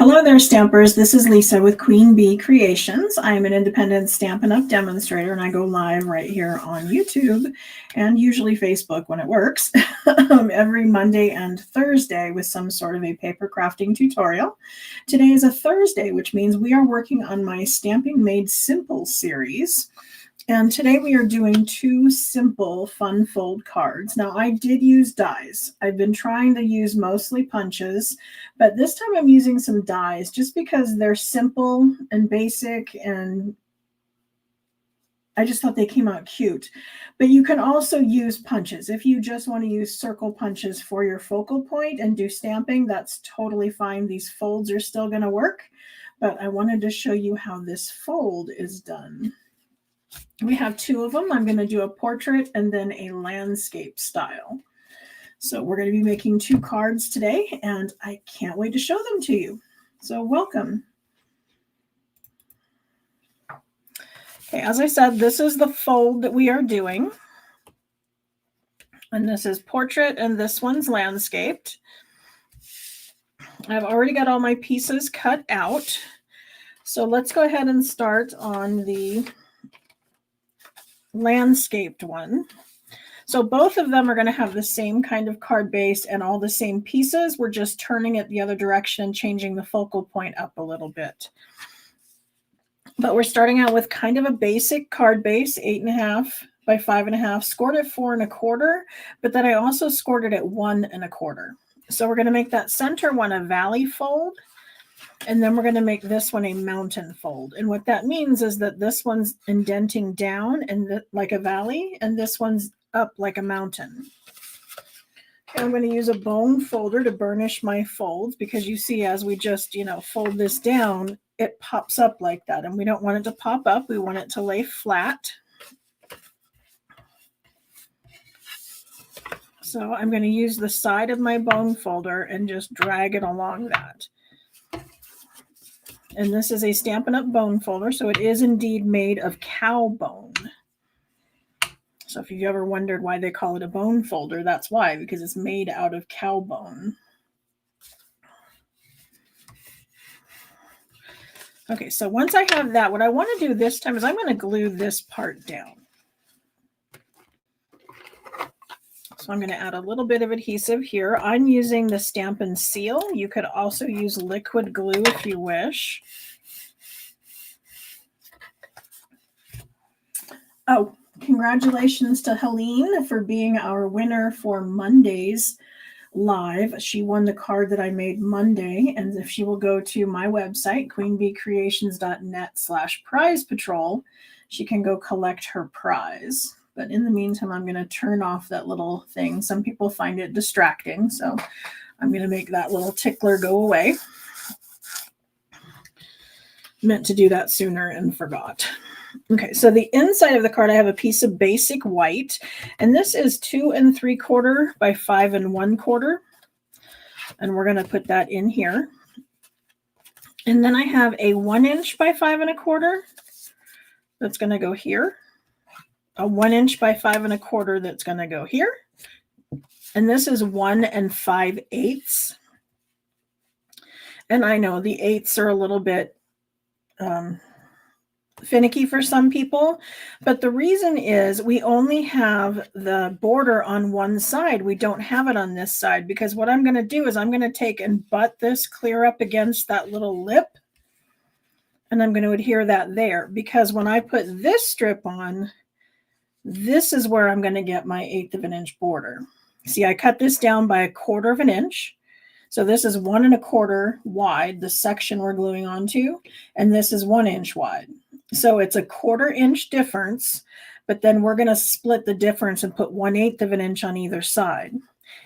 Hello there, Stampers. This is Lisa with Queen Bee Creations. I'm an independent Stampin' Up! Demonstrator, and I go live right here on YouTube and usually Facebook when it works every Monday and Thursday with some sort of a paper crafting tutorial. Today is a Thursday, which means we are working on my Stamping Made Simple series. And today we are doing two simple fun fold cards. Now I did use dies. I've been trying to use mostly punches, but this time I'm using some dies just because they're simple and basic, and I just thought they came out cute. But you can also use punches. If you just want to use circle punches for your focal point and do stamping, that's totally fine. These folds are still going to work, but I wanted to show you how this fold is done. We have two of them. I'm going to do a portrait and then a landscape style. So we're going to be making two cards today, and I can't wait to show them to you. So welcome. Okay, as I said, this is the fold that we are doing. And this is portrait, and this one's landscaped. I've already got all my pieces cut out. So let's go ahead and start on the landscaped one. So both of them are going to have the same kind of card base and all the same pieces. We're just turning it the other direction, changing the focal point up a little bit. But we're starting out with kind of a basic card base, 8.5 by 5.5, scored at 4 1/4, but then I also scored it at 1 1/4. So we're going to make that center one a valley fold. And then we're going to make this one a mountain fold. And what that means is that this one's indenting down and like a valley, and this one's up like a mountain. Okay, I'm going to use a bone folder to burnish my folds because you see as we just, fold this down, it pops up like that. And we don't want it to pop up. We want it to lay flat. So I'm going to use the side of my bone folder and just drag it along that. And this is a Stampin' Up! Bone folder, so it is indeed made of cow bone. So if you've ever wondered why they call it a bone folder, that's why, because it's made out of cow bone. Okay, so once I have that, what I want to do this time is I'm going to glue this part down. So I'm going to add a little bit of adhesive here. I'm using the Stampin' Seal. You could also use liquid glue if you wish. Oh, congratulations to Helene for being our winner for Monday's live. She won the card that I made Monday. And if she will go to my website, queenbeecreations.net/prize patrol, she can go collect her prize. But in the meantime, I'm going to turn off that little thing. Some people find it distracting, so I'm going to make that little tickler go away. Meant to do that sooner and forgot. Okay, so the inside of the card, I have a piece of basic white, and this is 2 3/4 by 5 1/4. And we're going to put that in here. And then I have a 1 inch by 5 1/4 that's going to go here. A 1 inch by 5 1/4 that's going to go here. And this is 1 5/8. And I know the 8ths are a little bit finicky for some people, but the reason is we only have the border on one side. We don't have it on this side, because what I'm going to do is I'm going to take and butt this clear up against that little lip, and I'm going to adhere that there, because when I put this strip on, this is where I'm going to get my 1/8 of an inch border. See, I cut this down by 1/4 of an inch. So this is 1 1/4 wide, the section we're gluing onto, and this is 1 inch wide. So it's a 1/4 inch difference, but then we're going to split the difference and put 1/8 of an inch on either side.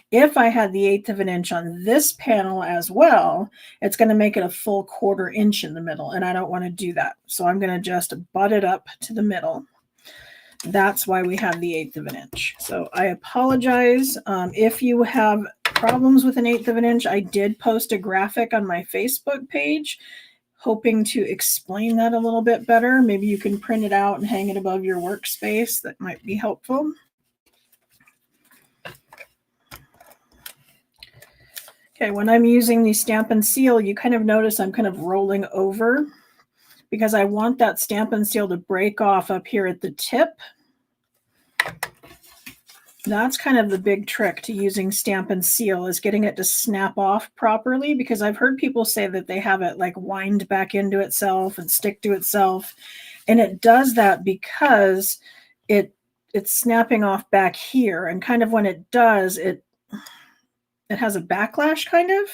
If I had the 1/8 of an inch on this panel as well, it's going to make it a full 1/4 inch in the middle, and I don't want to do that. So I'm going to just butt it up to the middle. That's why we have the 1/8 of an inch. So I apologize if you have problems with an 1/8 of an inch. I did post a graphic on my Facebook page, hoping to explain that a little bit better. Maybe you can print it out and hang it above your workspace. That might be helpful. Okay, when I'm using the Stampin' Seal, you kind of notice I'm kind of rolling over because I want that Stampin' Seal to break off up here at the tip. That's kind of the big trick to using Stampin' Seal, is getting it to snap off properly, because I've heard people say that they have it like wind back into itself and stick to itself. And it does that because it's snapping off back here. And kind of when it does, it has a backlash kind of,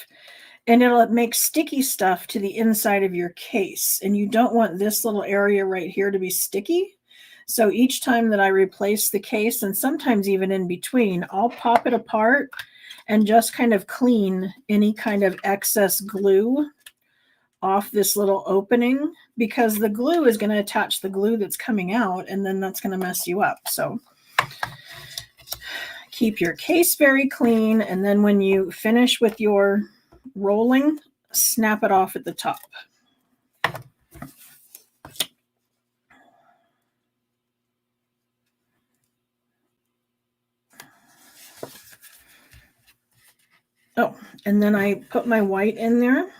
and it'll make sticky stuff to the inside of your case. And you don't want this little area right here to be sticky. So each time that I replace the case, and sometimes even in between, I'll pop it apart and just kind of clean any kind of excess glue off this little opening, because the glue is going to attach the glue that's coming out, and then that's going to mess you up. So keep your case very clean, and then when you finish with your rolling, snap it off at the top. Oh, and then I put my white in there,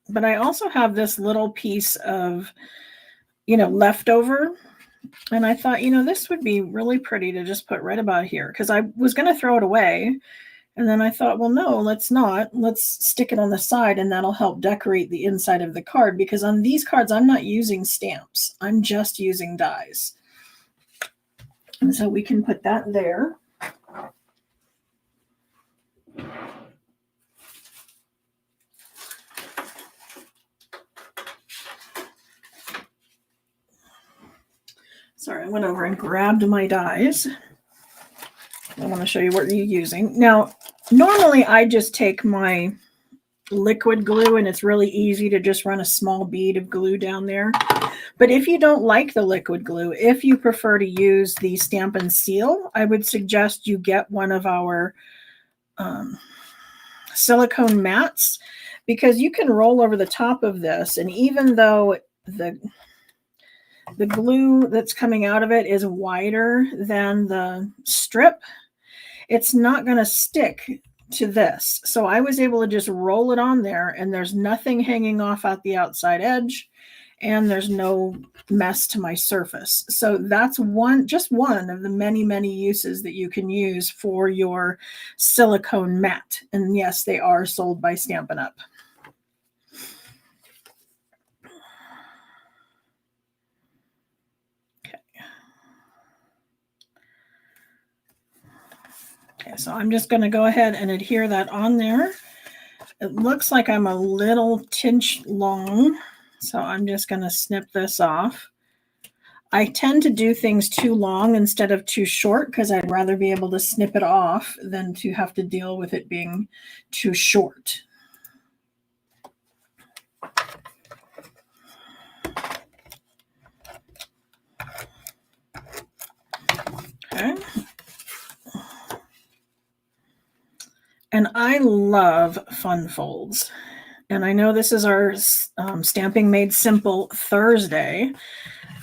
but I also have this little piece of, leftover. And I thought, this would be really pretty to just put right about here, because I was going to throw it away. And then I thought, well, no, let's not. Let's stick it on the side, and that'll help decorate the inside of the card, because on these cards, I'm not using stamps. I'm just using dies. And so we can put that there. Sorry, I went over and grabbed my dies. I want to show you what you're using. Now, normally I just take my liquid glue, and it's really easy to just run a small bead of glue down there. But if you don't like the liquid glue, if you prefer to use the Stampin' Seal, I would suggest you get one of our silicone mats, because you can roll over the top of this, and even though the glue that's coming out of it is wider than the strip, it's not going to stick to this. So I was able to just roll it on there, and there's nothing hanging off at the outside edge, and there's no mess to my surface. So that's just one of the many, many uses that you can use for your silicone mat. And yes, they are sold by Stampin' Up. Okay, so I'm just going to go ahead and adhere that on there. It looks like I'm a little tinch long, so I'm just going to snip this off. I tend to do things too long instead of too short, because I'd rather be able to snip it off than to have to deal with it being too short. Okay. And I love fun folds. And I know this is our Stamping Made Simple Thursday,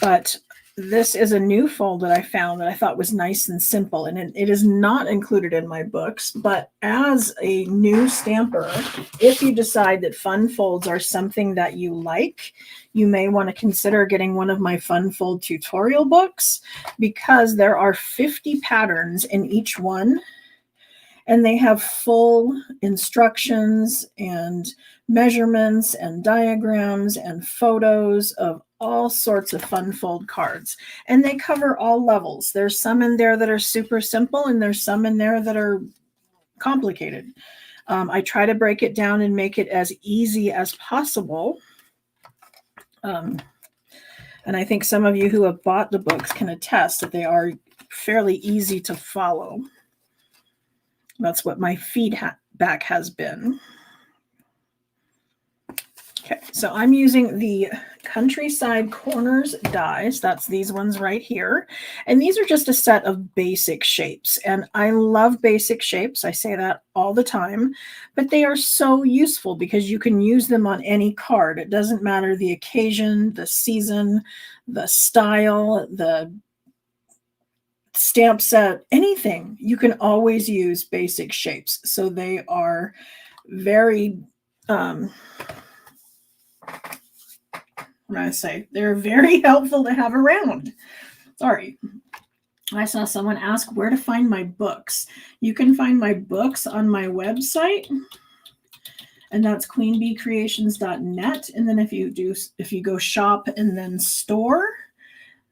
but this is a new fold that I found that I thought was nice and simple. And it is not included in my books, but as a new stamper, if you decide that fun folds are something that you like, you may want to consider getting one of my fun fold tutorial books, because there are 50 patterns in each one. And they have full instructions and measurements and diagrams and photos of all sorts of fun fold cards. And they cover all levels. There's some in there that are super simple, and there's some in there that are complicated. I try to break it down and make it as easy as possible. And I think some of you who have bought the books can attest that they are fairly easy to follow. That's what my feedback has been. Okay, so I'm using the Countryside Corners dies. That's these ones right here. And these are just a set of basic shapes. And I love basic shapes. I say that all the time. But they are so useful because you can use them on any card. It doesn't matter the occasion, the season, the style, the stamp set, anything. You can always use basic shapes. So they are very, what did I say? They're very helpful to have around. Sorry. I saw someone ask where to find my books. You can find my books on my website, and that's queenbeecreations.net. And then if you go shop and then store,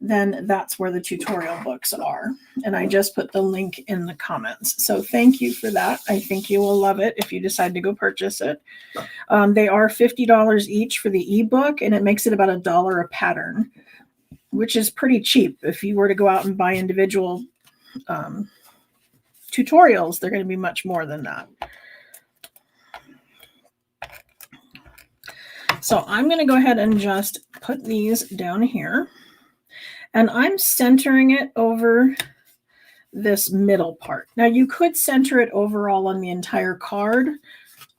then that's where the tutorial books are. And I just put the link in the comments. So thank you for that. I think you will love it if you decide to go purchase it. They are $50 each for the ebook, and it makes it about $1 a pattern, which is pretty cheap. If you were to go out and buy individual tutorials, they're going to be much more than that. So I'm going to go ahead and just put these down here. And I'm centering it over this middle part. Now you could center it overall on the entire card.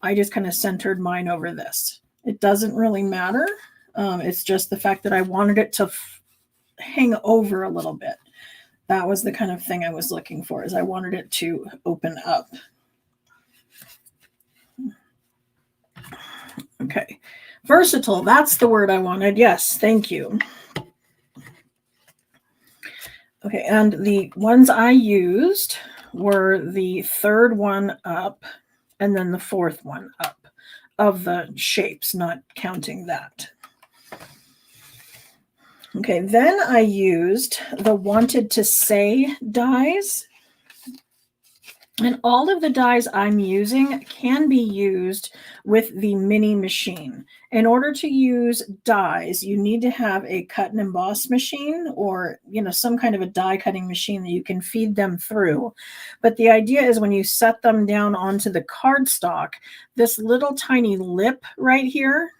I just kind of centered mine over this. It doesn't really matter. It's just the fact that I wanted it to hang over a little bit. That was the kind of thing I was looking for, is I wanted it to open up. Okay. Versatile, that's the word I wanted. Yes, thank you. Okay, and the ones I used were the third one up and then the fourth one up of the shapes, not counting that. Okay, then I used the Wanted to Say dies. And all of the dies I'm using can be used with the mini machine. In order to use dies, you need to have a cut and emboss machine, or some kind of a die cutting machine that you can feed them through. But the idea is when you set them down onto the cardstock, this little tiny lip right here,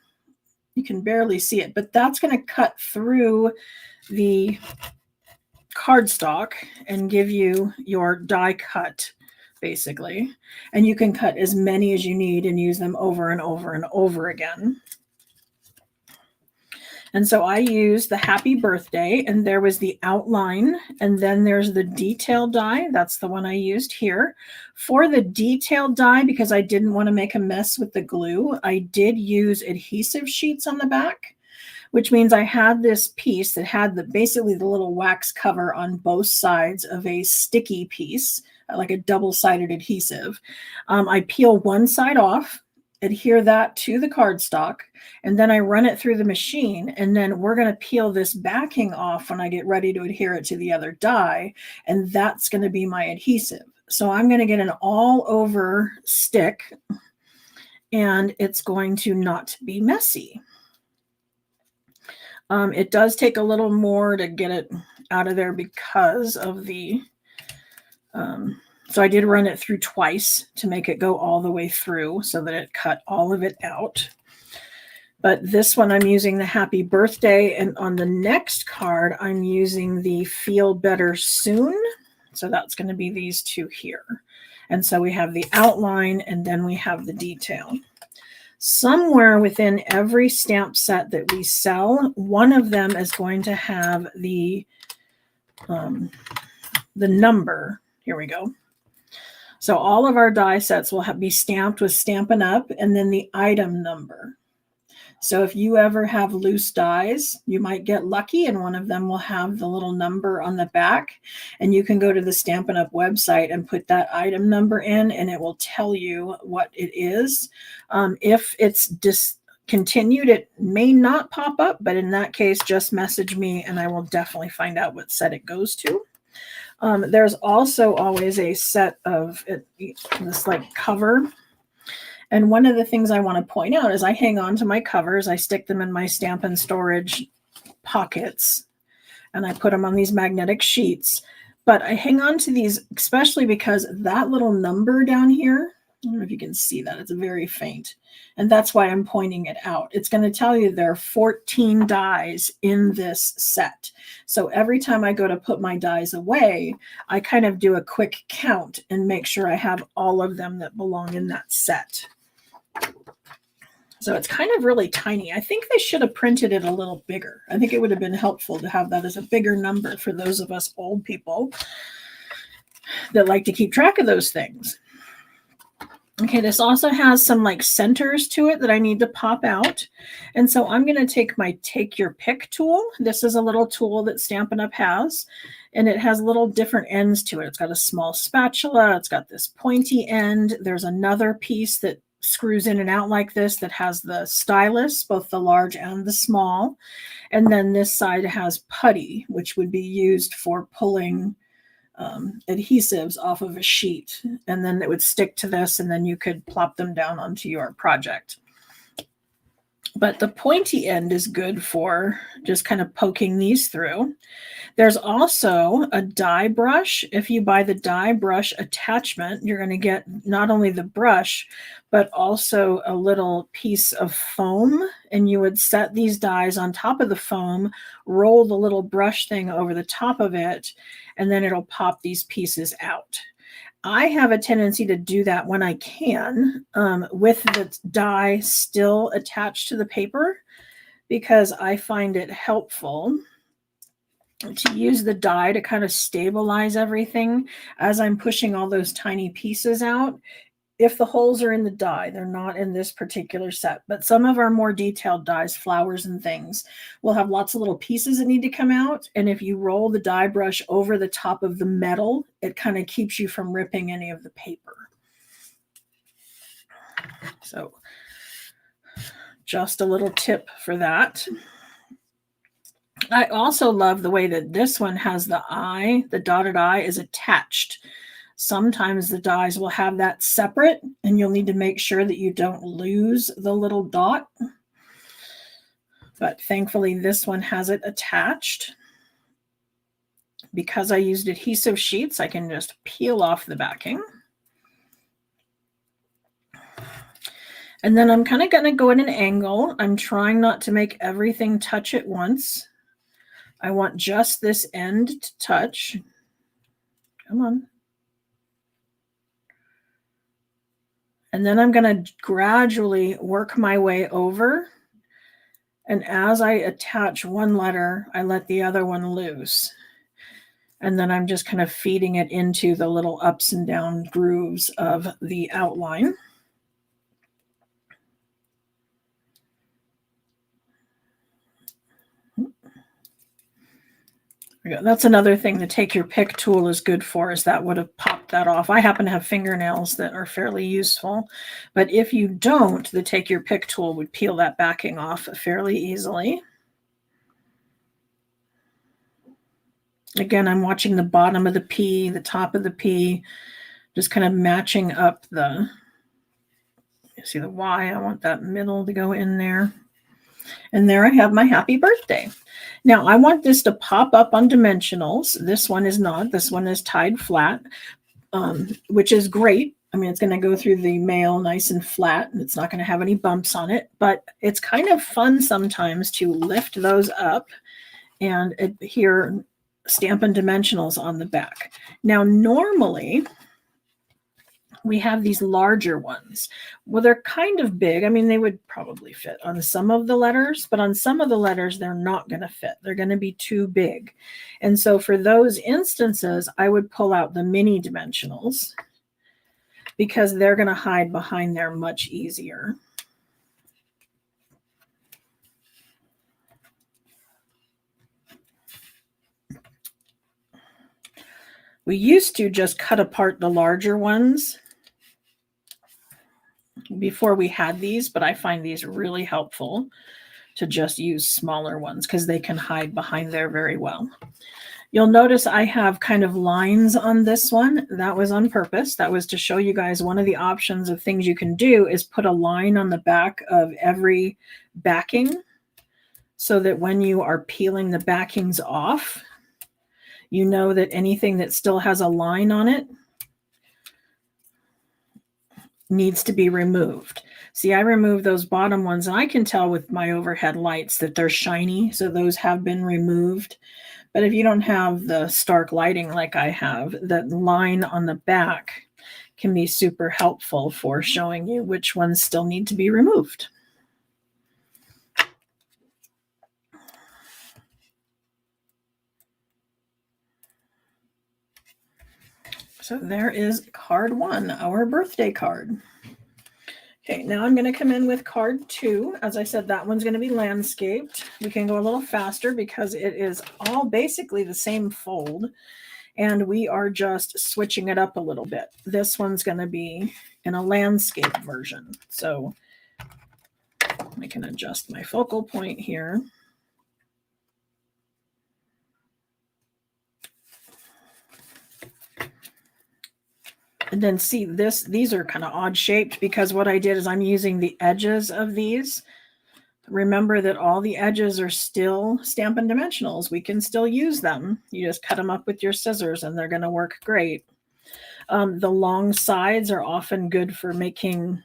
you can barely see it, but that's going to cut through the cardstock and give you your die cut, basically. And you can cut as many as you need and use them over and over and over again. And so I used the Happy Birthday, and there was the outline, and then there's the detail die. That's the one I used here. For the detail die, because I didn't want to make a mess with the glue, I did use adhesive sheets on the back, which means I had this piece that had basically the little wax cover on both sides of a sticky piece, like a double-sided adhesive. I peel one side off, adhere that to the cardstock, and then I run it through the machine, and then we're going to peel this backing off when I get ready to adhere it to the other die, and that's going to be my adhesive. So I'm going to get an all-over stick, and it's going to not be messy. It does take a little more to get it out of there because of the so I did run it through twice to make it go all the way through so that it cut all of it out. But this one I'm using the Happy Birthday, and on the next card I'm using the Feel Better Soon. So that's going to be these two here. And so we have the outline, and then we have the detail. Somewhere within every stamp set that we sell, one of them is going to have the number. Here we go. So all of our die sets will be stamped with Stampin' Up! And then the item number. So if you ever have loose dies, you might get lucky and one of them will have the little number on the back, and you can go to the Stampin' Up! Website and put that item number in, and it will tell you what it is. If it's discontinued, it may not pop up, but in that case, just message me and I will definitely find out what set it goes to. There's also always a set of this like cover. And one of the things I want to point out is I hang on to my covers. I stick them in my Stampin' storage pockets, and I put them on these magnetic sheets. But I hang on to these especially because that little number down here, I don't know if you can see that, it's very faint. And that's why I'm pointing it out. It's going to tell you there are 14 dies in this set. So every time I go to put my dies away, I kind of do a quick count and make sure I have all of them that belong in that set. So it's kind of really tiny. I think they should have printed it a little bigger. I think it would have been helpful to have that as a bigger number for those of us old people that like to keep track of those things. Okay, this also has some like centers to it that I need to pop out. And so I'm going to take my Take Your Pick tool. This is a little tool that Stampin' Up! Has, and it has little different ends to it. It's got a small spatula. It's got this pointy end. There's another piece that screws in and out like this that has the stylus, both the large and the small. And then this side has putty, which would be used for pulling adhesives off of a sheet, and then it would stick to this, and then you could plop them down onto your project. But the pointy end is good for just kind of poking these through. There's also a die brush. If you buy the die brush attachment, you're going to get not only the brush, but also a little piece of foam. And you would set these dies on top of the foam, roll the little brush thing over the top of it, and then it'll pop these pieces out. I have a tendency to do that when I can, with the die still attached to the paper, because I find it helpful to use the die to kind of stabilize everything as I'm pushing all those tiny pieces out. If the holes are in the die, they're not in this particular set, but some of our more detailed dies, flowers and things, will have lots of little pieces that need to come out. And if you roll the die brush over the top of the metal, it kind of keeps you from ripping any of the paper. So just a little tip for that. I also love the way that this one has the eye, the dotted eye is attached. Sometimes the dies will have that separate, and you'll need to make sure that you don't lose the little dot. But thankfully, this one has it attached. Because I used adhesive sheets, I can just peel off the backing. And then I'm kind of going to go at an angle. I'm trying not to make everything touch at once. I want just this end to touch. Come on. And then I'm going to gradually work my way over. And as I attach one letter, I let the other one loose. And then I'm just kind of feeding it into the little ups and down grooves of the outline. That's another thing the Take Your Pick tool is good for, is that would have popped that off. I happen to have fingernails that are fairly useful, but if you don't, the Take Your Pick tool would peel that backing off fairly easily. Again, I'm watching the bottom of the P, the top of the P, just kind of matching up the, you see the Y, I want that middle to go in there. And there I have my happy birthday. Now I want this to pop up on dimensionals. This one is not. This one is tied flat, which is great. I mean, it's going to go through the mail nice and flat, and it's not going to have any bumps on it. But it's kind of fun sometimes to lift those up and here Stampin' dimensionals on the back. Now, normally we have these larger ones. Well, they're kind of big. I mean, they would probably fit on some of the letters, but on some of the letters, they're not going to fit. They're going to be too big. And so for those instances, I would pull out the mini dimensionals because they're going to hide behind there much easier. We used to just cut apart the larger ones before we had these, but I find these really helpful to just use smaller ones because they can hide behind there very well. You'll notice I have kind of lines on this one. That was on purpose. That was to show you guys one of the options of things you can do is put a line on the back of every backing so that when you are peeling the backings off, you know that anything that still has a line on it needs to be removed. See, I removed those bottom ones, and I can tell with my overhead lights that they're shiny, so those have been removed. But if you don't have the stark lighting like I have, that line on the back can be super helpful for showing you which ones still need to be removed. So there is card one, our birthday card. now I'm going to come in with card 2. As I said, that one's going to be landscaped. We can go a little faster because it is all basically the same fold, and we are just switching it up a little bit. This one's going to be in a landscape version. So I can adjust my focal point here. And then see this, these are kind of odd shaped because what I did is I'm using the edges of these. Remember that all the edges are still Stampin' Dimensionals. We can still use them. You just cut them up with your scissors and they're going to work great. The long sides are often good for making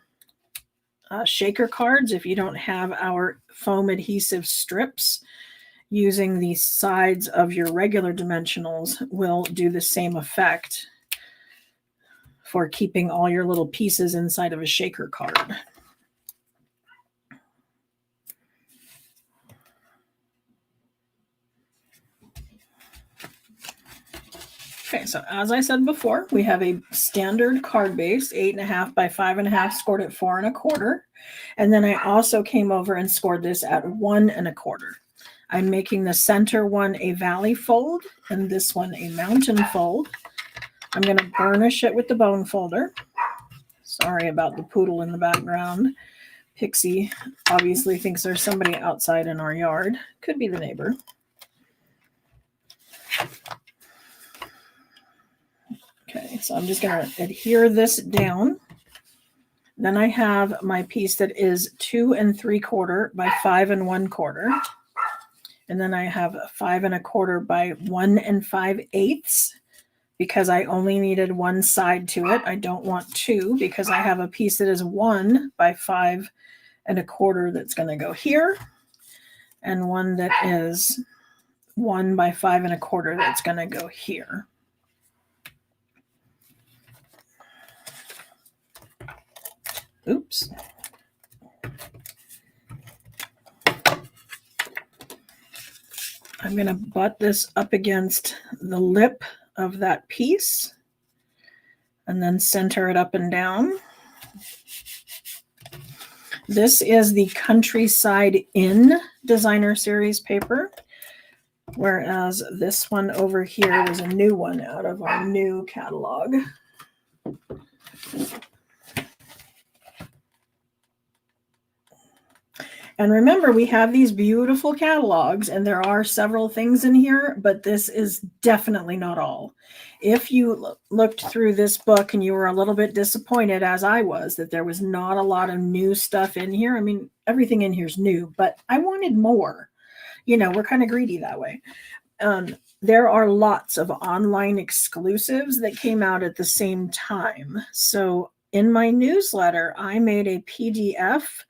shaker cards. If you don't have our foam adhesive strips, using the sides of your regular dimensionals will do the same effect for keeping all your little pieces inside of a shaker card. Okay, so as I said before, we have a standard card base, 8.5 by 5.5, scored at 4 1/4. And then I also came over and scored this at 1 1/4. I'm making the center one a valley fold and this one a mountain fold. I'm going to burnish it with the bone folder. Sorry about the poodle in the background. Pixie obviously thinks there's somebody outside in our yard. Could be the neighbor. Okay, so I'm just going to adhere this down. Then I have my piece that is 2 3/4 by 5 1/4. And then I have 5 1/4 by 1 5/8 because I only needed one side to it. I don't want 2 because I have a piece that is 1 by 5 1/4 that's going to go here, and one that is 1 by 5 1/4 that's going to go here. Oops. I'm going to butt this up against the lip of that piece and then center it up and down. This is the Countryside Inn Designer Series paper, whereas this one over here was a new one out of our new catalog. And remember, we have these beautiful catalogs, and there are several things in here, but this is definitely not all. If you looked through this book and you were a little bit disappointed, as I was, that there was not a lot of new stuff in here. I mean, everything in here is new, but I wanted more. You know, we're kind of greedy that way. There are lots of online exclusives that came out at the same time. So in my newsletter, I made a PDF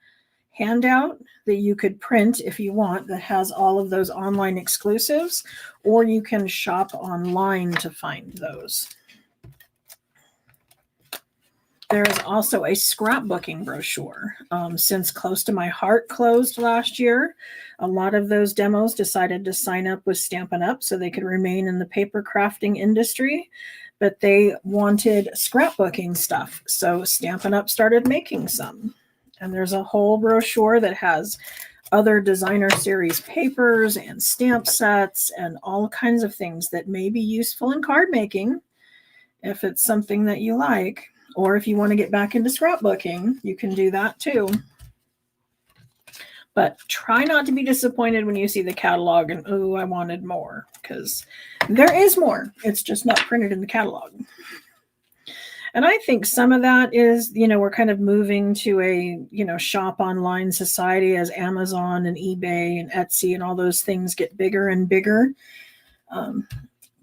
handout that you could print if you want that has all of those online exclusives, or you can shop online to find those. There is also a scrapbooking brochure. Since Close to My Heart closed last year, a lot of those demos decided to sign up with Stampin' Up! So they could remain in the paper crafting industry, but they wanted scrapbooking stuff. So Stampin' Up! Started making some. And there's a whole brochure that has other designer series papers and stamp sets and all kinds of things that may be useful in card making if it's something that you like. Or if you want to get back into scrapbooking, you can do that too. But try not to be disappointed when you see the catalog and, oh, I wanted more, because there is more. It's just not printed in the catalog. And I think some of that is, you know, we're kind of moving to a, you know, shop online society as Amazon and eBay and Etsy and all those things get bigger and bigger.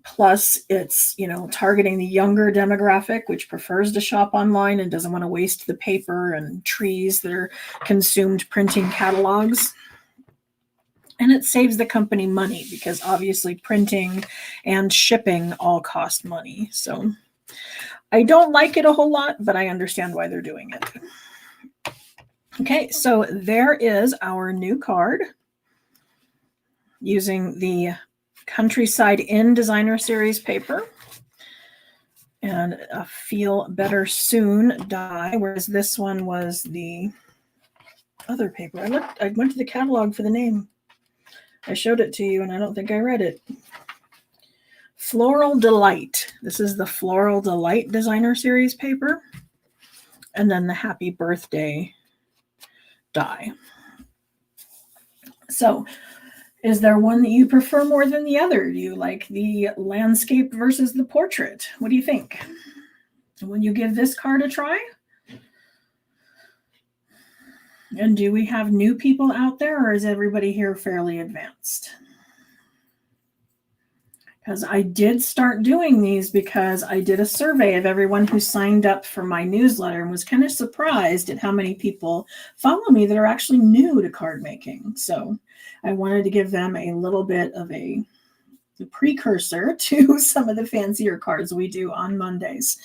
Plus it's, you know, targeting the younger demographic, which prefers to shop online and doesn't want to waste the paper and trees that are consumed printing catalogs. And it saves the company money because obviously printing and shipping all cost money. So I don't like it a whole lot, but I understand why they're doing it. Okay, so there is our new card using the Countryside Inn Designer Series paper and a Feel Better Soon die, whereas this one was the other paper. I went to the catalog for the name. I showed it to you and I don't think I read it. Floral Delight. This is the Floral Delight Designer Series paper. And then the Happy Birthday die. So, is there one that you prefer more than the other? Do you like the landscape versus the portrait? What do you think? Will you give this card a try? And do we have new people out there, or is everybody here fairly advanced? Because I did start doing these because I did a survey of everyone who signed up for my newsletter and was kind of surprised at how many people follow me that are actually new to card making. So I wanted to give them a little bit of a precursor to some of the fancier cards we do on Mondays.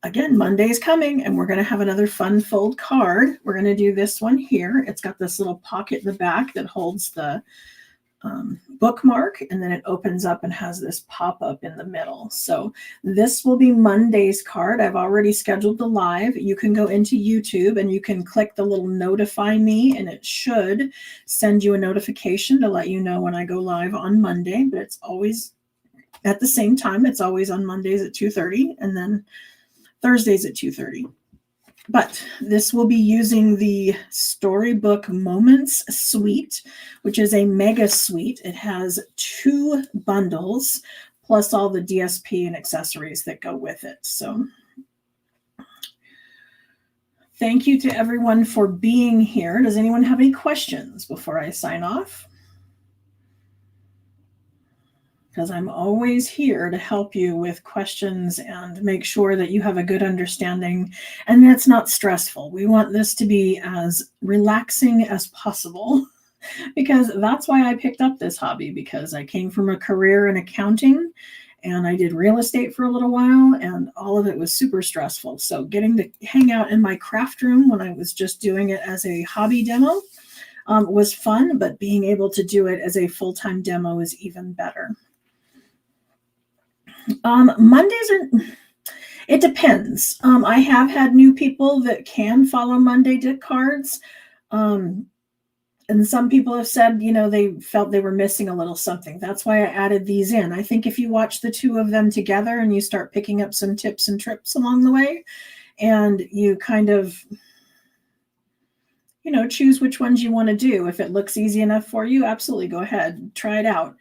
Again, Monday's coming and we're going to have another fun fold card. We're going to do this one here. It's got this little pocket in the back that holds the bookmark, and then it opens up and has this pop-up in the middle. So this will be Monday's card. I've already scheduled the live. You can go into YouTube and you can click the little notify me, and it should send you a notification to let you know when I go live on Monday, but it's always at the same time. It's always on Mondays at 2:30 and then Thursdays at 2:30. But this will be using the Storybook Moments suite, which is a mega suite. It has 2 bundles plus all the DSP and accessories that go with it. So thank you to everyone for being here. Does anyone have any questions before I sign off? Because I'm always here to help you with questions and make sure that you have a good understanding and that it's not stressful. We want this to be as relaxing as possible because that's why I picked up this hobby, because I came from a career in accounting and I did real estate for a little while and all of it was super stressful. So getting to hang out in my craft room when I was just doing it as a hobby demo was fun, but being able to do it as a full-time demo is even better. Mondays it depends. I have had new people that can follow Monday Dit cards. And some people have said, they felt they were missing a little something. That's why I added these in. I think if you watch the 2 of them together and you start picking up some tips and trips along the way, and you kind of, choose which ones you want to do. If it looks easy enough for you, absolutely go ahead, try it out.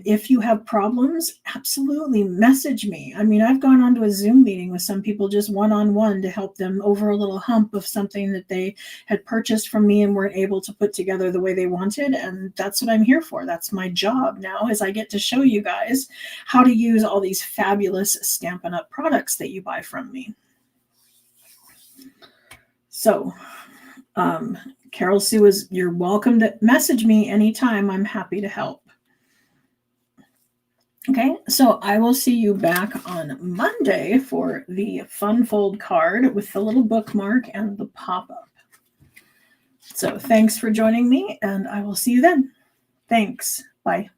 If you have problems, absolutely message me. I mean, I've gone onto a Zoom meeting with some people just one-on-one to help them over a little hump of something that they had purchased from me and weren't able to put together the way they wanted. And that's what I'm here for. That's my job now, is I get to show you guys how to use all these fabulous Stampin' Up! Products that you buy from me. So, Carol Sue, you're welcome to message me anytime. I'm happy to help. Okay, so I will see you back on Monday for the fun fold card with the little bookmark and the pop-up. So thanks for joining me, and I will see you then. Thanks. Bye.